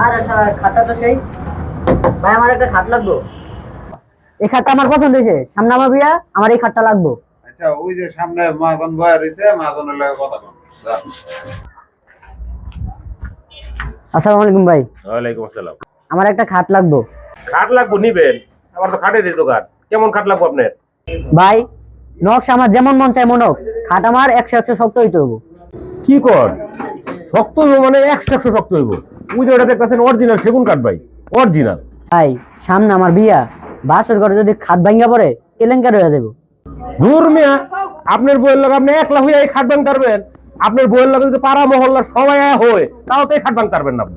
আর খাটটা তো সেই। ভাই আমার একটা খাট লাগবে। এই খাটটা আমার পছন্দ হয়েছে, সামনে আমার বিয়া, আমার এই খাটটা লাগবে। আচ্ছা ওই যে সামনে মাজন বয়া রয়েছে, মাজনের লাগে কথা বল। আসসালামু আলাইকুম ভাই। ওয়ালাইকুম আসসালাম। আমার একটা খাট লাগবে। খাট লাগবো নিবেন? আমার তো খাটেরই দোকান। কেমন খাট লাগবো আপনার? ভাই নকশা আমার যেমন মন চায় মন হোক, খাট আমার 100 শক্ত হইতে হবে। কি কর? শক্ত হইব মানে 100 শক্ত হইব। ওই যে ওটা দেখতেছেন অরিজিনাল সেগুন কাঠ ভাই, অরিজিনাল। ভাই সামনে আমার বিয়া, বাসর ঘরে যদি খাট ভাঙ্গা পড়ে কেলেঙ্কার হয়ে যাবে। দূর মিয়া, আপনার বইয়ের লোক আপনি একলা হইয়া এই খাট ভাঙতে পারবেন? আপনার বইয়ের লোক যদি পাড়া মহল্লা সবাই হয় তাও তো এই খাট ভাঙতে পারবেন না আপনি।